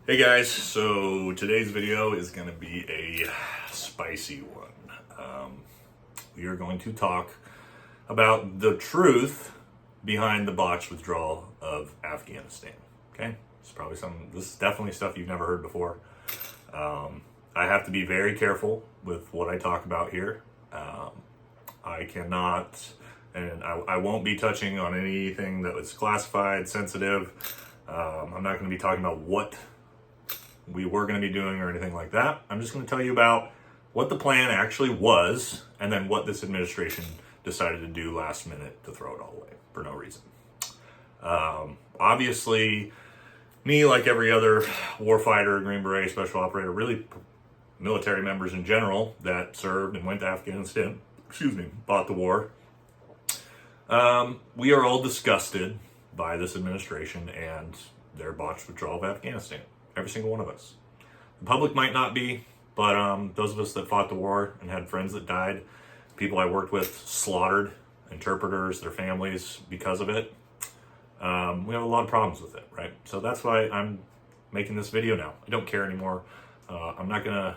Hey guys, so today's video is going to be a spicy one. We are going to talk about the truth behind the botched withdrawal of Afghanistan. Okay, this is definitely stuff you've never heard before. I have to be very careful with what I talk about here. I cannot, and I won't be touching on anything that was classified, sensitive. I'm not going to be talking about what we were going to be doing or anything like that. I'm just going to tell you about what the plan actually was and then what this administration decided to do last minute to throw it all away for no reason. Obviously, me, like every other warfighter, Green Beret, special operator, really military members in general that served and went to Afghanistan, fought the war, we are all disgusted by this administration and their botched withdrawal of Afghanistan. Every single one of us. The public might not be, but those of us that fought the war and had friends that died, people I worked with slaughtered, interpreters, their families because of it. We have a lot of problems with it, right? So that's why I'm making this video now. I don't care anymore. I'm not gonna,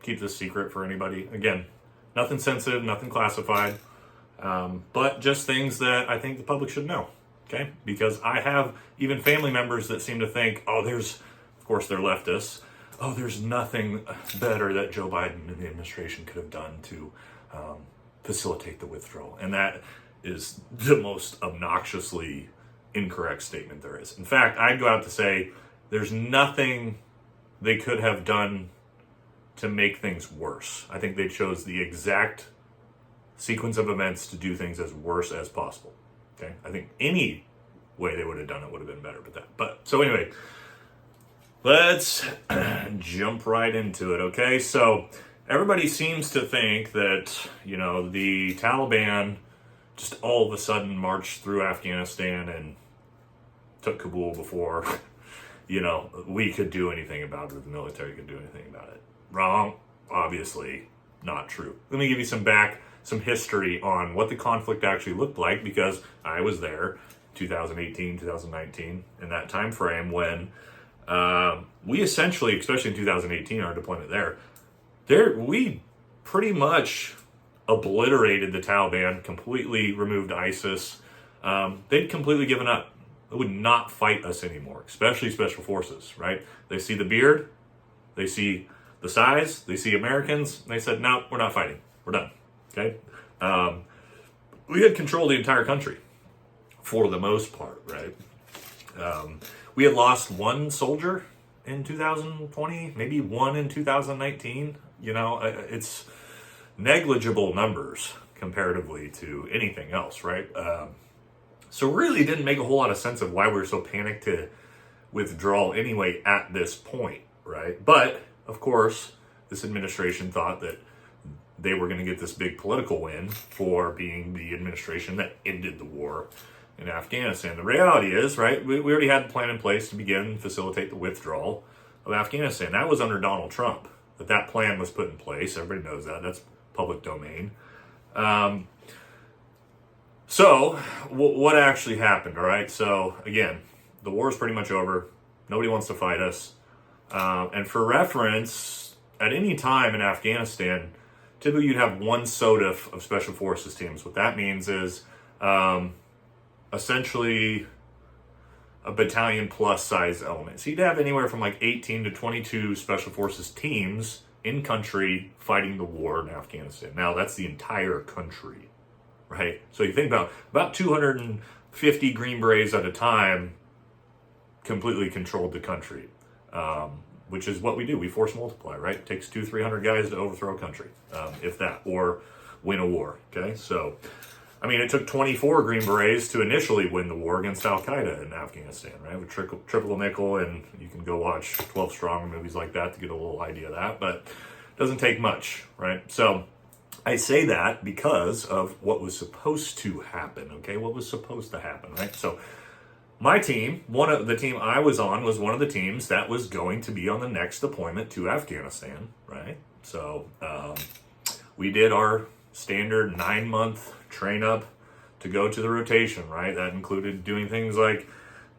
keep this secret for anybody. Again, nothing sensitive, nothing classified, but just things that I think the public should know. Okay, because I have even family members that seem to think, of course they're leftists, there's nothing better that Joe Biden and the administration could have done to facilitate the withdrawal. And that is the most obnoxiously incorrect statement there is. In fact, I'd go out to say there's nothing they could have done to make things worse. I think they chose the exact sequence of events to do things as worse as possible. Okay, I think any way they would have done it would have been better with that. But so anyway, let's jump right into it. Okay, so everybody seems to think that, the Taliban just all of a sudden marched through Afghanistan and took Kabul before, we could do anything about it, or the military could do anything about it. Wrong. Obviously not true. Let me give you some history on what the conflict actually looked like, because I was there 2018, 2019, in that time frame when we essentially, especially in 2018, our deployment we pretty much obliterated the Taliban, completely removed ISIS. They'd completely given up. They would not fight us anymore, especially special forces, right? They see the beard, they see the size, they see Americans, and they said, no, we're not fighting. We're done. Okay, we had control of the entire country for the most part, right? We had lost one soldier in 2020, maybe one in 2019. It's negligible numbers comparatively to anything else, right? So really didn't make a whole lot of sense of why we were so panicked to withdraw anyway at this point, right? But of course, this administration thought that they were going to get this big political win for being the administration that ended the war in Afghanistan. The reality is, right, we already had a plan in place to begin and facilitate the withdrawal of Afghanistan. That was under Donald Trump, that plan was put in place. Everybody knows that. That's public domain. So what actually happened, all right? So again, the war is pretty much over. Nobody wants to fight us. And for reference, at any time in Afghanistan, typically you'd have one SOTF of special forces teams. What that means is essentially a battalion plus size element. So you'd have anywhere from like 18 to 22 special forces teams in country fighting the war in Afghanistan. Now that's the entire country, right? So you think about 250 Green Berets at a time completely controlled the country. Which is what we do. We force multiply, right? It takes 200-300 guys to overthrow a country, if that, or win a war, okay? So, it took 24 Green Berets to initially win the war against Al-Qaeda in Afghanistan, right? With triple nickel, and you can go watch 12 Strong movies like that to get a little idea of that, but it doesn't take much, right? So, I say that because of what was supposed to happen, okay? What was supposed to happen, right? So, my team, the team I was on, was one of the teams that was going to be on the next deployment to Afghanistan, right? So we did our standard 9-month train up to go to the rotation, right? That included doing things like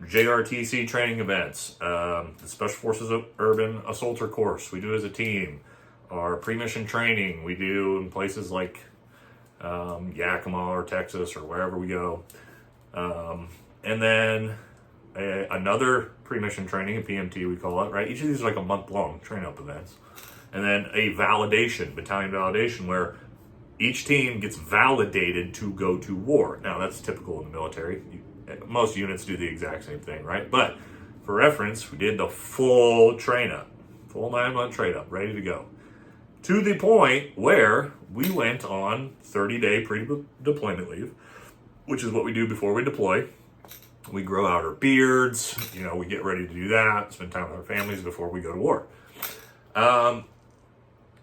JRTC training events, the Special Forces Urban Assaulter course we do as a team, our pre-mission training we do in places like Yakima or Texas or wherever we go. And then another pre-mission training, a PMT we call it, right? Each of these are like a month-long train-up events. And then a validation, battalion validation, where each team gets validated to go to war. Now, that's typical in the military. Most units do the exact same thing, right? But for reference, we did the full train-up, full 9-month train-up, ready to go. To the point where we went on 30-day pre-deployment leave, which is what we do before we deploy. We grow out our beards, we get ready to do that, spend time with our families before we go to war.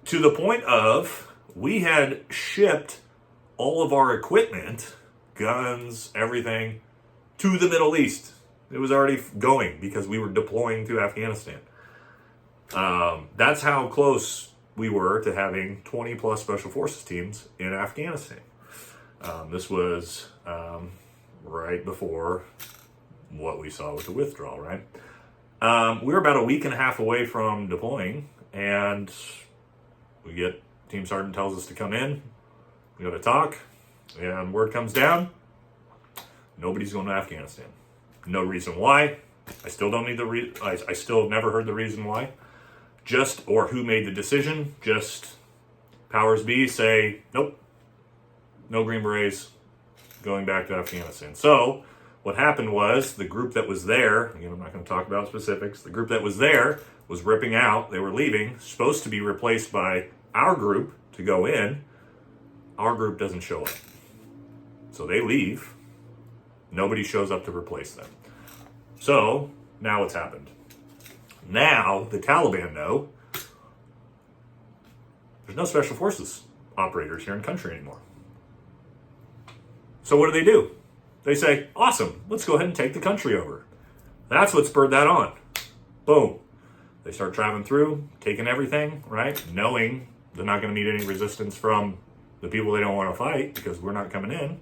To the point of, we had shipped all of our equipment, guns, everything, to the Middle East. It was already going because we were deploying to Afghanistan. That's how close we were to having 20 plus Special Forces teams in Afghanistan. This was right before what we saw with the withdrawal, right? We were about a week and a half away from deploying, and we get Team Sergeant tells us to come in. We got to talk, and word comes down. Nobody's going to Afghanistan. No reason why. I still don't need I still have never heard the reason why. Or who made the decision. Just powers be say, nope, no Green Berets going back to Afghanistan. So what happened was the group that was there, again, I'm not going to talk about specifics, the group that was there was ripping out. They were leaving, supposed to be replaced by our group to go in. Our group doesn't show up. So they leave. Nobody shows up to replace them. So now what's happened? Now the Taliban know there's no Special Forces operators here in country anymore. So what do? They say, awesome, let's go ahead and take the country over. That's what spurred that on. Boom. They start traveling through, taking everything, right? Knowing they're not going to meet any resistance from the people they don't want to fight because we're not coming in.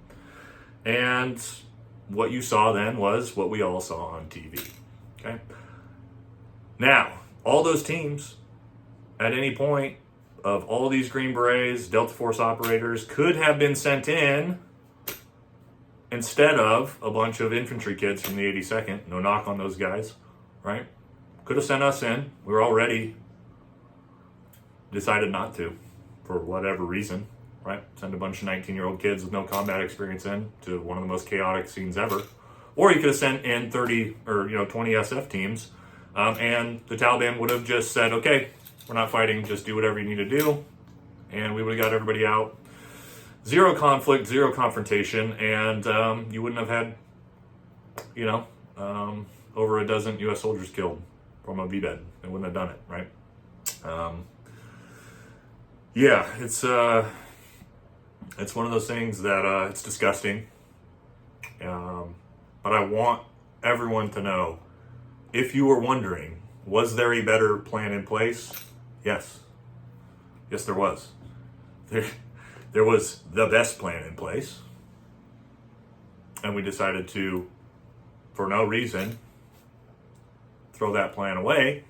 And what you saw then was what we all saw on TV. Okay. Now, all those teams, at any point of all these Green Berets, Delta Force operators, could have been sent in instead of a bunch of infantry kids from the 82nd. No knock on those guys, right? Could have sent us in. We were already decided not to, for whatever reason, right? Send a bunch of 19-year-old kids with no combat experience in to one of the most chaotic scenes ever. Or you could have sent in 30 or 20 SF teams, and the Taliban would have just said, okay, we're not fighting, just do whatever you need to do, and we would have got everybody out. Zero conflict, zero confrontation, and you wouldn't have had, over a dozen U.S. soldiers killed from a VBED. They wouldn't have done it, right? It's one of those things that it's disgusting. But I want everyone to know, if you were wondering, was there a better plan in place? Yes. Yes, there was. There was the best plan in place. And we decided to, for no reason, throw that plan away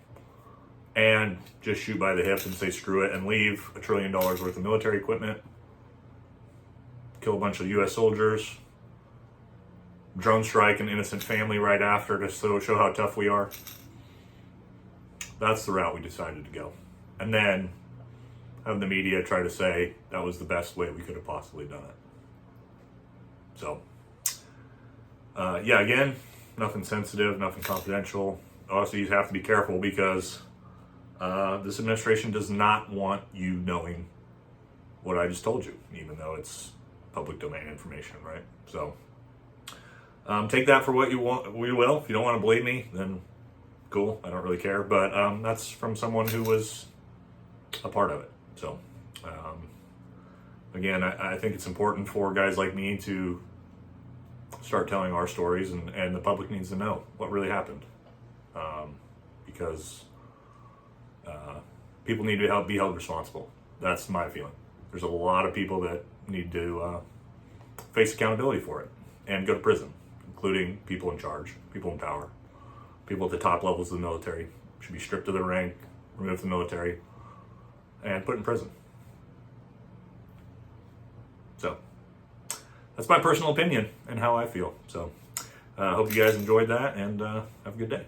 and just shoot by the hip and say screw it and leave $1 trillion worth of military equipment, kill a bunch of U.S. soldiers, drone strike an innocent family right after to show how tough we are. That's the route we decided to go. And then have the media try to say that was the best way we could have possibly done it. So, again, nothing sensitive, nothing confidential. Also, you have to be careful because this administration does not want you knowing what I just told you, even though it's public domain information, right? So, take that for what you want. We will. If you don't want to believe me, then cool. I don't really care. But that's from someone who was a part of it. So, again, I think it's important for guys like me to start telling our stories, and the public needs to know what really happened. Because people need to be held responsible. That's my feeling. There's a lot of people that need to face accountability for it and go to prison, including people in charge, people in power, people at the top levels of the military should be stripped of their rank, removed from the military, and put in prison. So that's my personal opinion and how I feel. So I hope you guys enjoyed that, and have a good day.